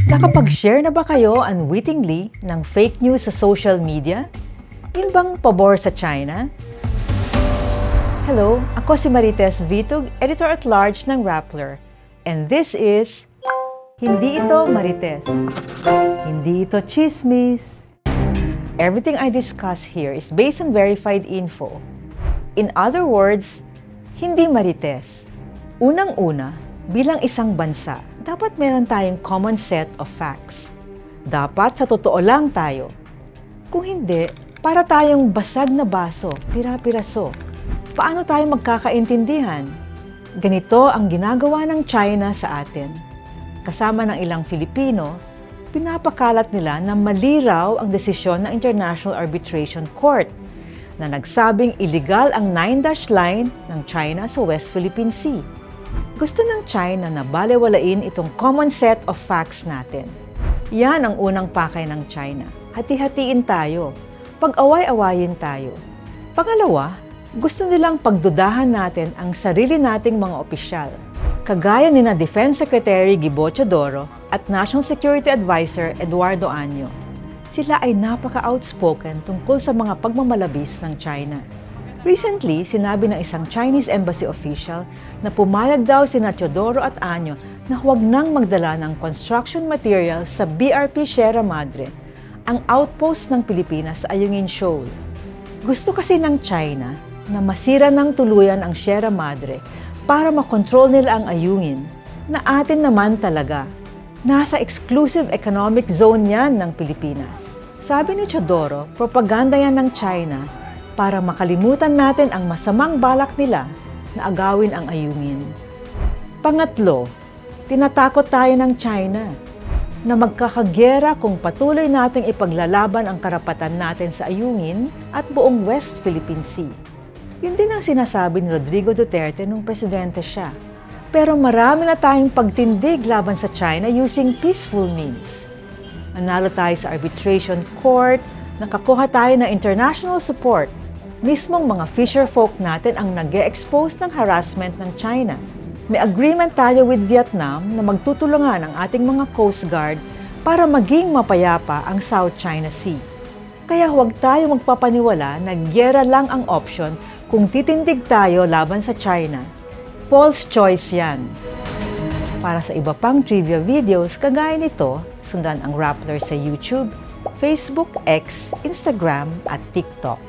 Nakapag-share na ba kayo unwittingly ng fake news sa social media? Yun bang pabor sa China? Hello, ako si Marites Vitug, Editor-at-Large ng Rappler. And this is Hindi Ito Marites. Hindi ito chismis. Everything I discuss here is based on verified info. In other words, hindi Marites. Unang-una, bilang isang bansa, dapat meron tayong common set of facts. Dapat sa totoo lang tayo. Kung hindi, para tayong basag na baso, pira-piraso. Paano tayo magkakaintindihan? Ganito ang ginagawa ng China sa atin. Kasama ng ilang Filipino, pinapakalat nila na mali raw ang desisyon ng International Arbitration Court na nagsabing illegal ang 9-dash line ng China sa West Philippine Sea. Gusto ng China na balewalain itong common set of facts natin. Yan ang unang pakay ng China. Hati-hatiin tayo. Pag-away-awayin tayo. Pangalawa, gusto nilang pagdudahan natin ang sarili nating mga opisyal. Kagaya ni na Defense Secretary Gibo Teodoro at National Security Advisor Eduardo Año. Sila ay napaka-outspoken tungkol sa mga pagmamalabis ng China. Recently, sinabi ng isang Chinese embassy official na pumayag daw sina Teodoro at Año na huwag nang magdala ng construction materials sa BRP Sierra Madre, ang outpost ng Pilipinas sa Ayungin Shoal. Gusto kasi ng China na masira ng tuluyan ang Sierra Madre para makontrol nila ang Ayungin, na atin naman talaga. Nasa exclusive economic zone yan ng Pilipinas. Sabi ni Teodoro, propaganda yan ng China para makalimutan natin ang masamang balak nila na agawin ang Ayungin. Pangatlo, tinatakot tayo ng China na magkakagyera kung patuloy nating ipaglalaban ang karapatan natin sa Ayungin at buong West Philippine Sea. Yun din ang sinasabi ni Rodrigo Duterte nung presidente siya. Pero marami na tayong pagtindig laban sa China using peaceful means. Nanalo tayo sa arbitration court, nakakuha tayo ng international support. Mismong mga fisherfolk natin ang nag-e-expose ng harassment ng China. May agreement tayo with Vietnam na magtutulungan ang ating mga Coast Guard para maging mapayapa ang South China Sea. Kaya huwag tayo magpapaniwala na gyera lang ang option kung titindig tayo laban sa China. False choice yan. Para sa iba pang trivia videos kagaya nito, sundan ang Rappler sa YouTube, Facebook, X, Instagram at TikTok.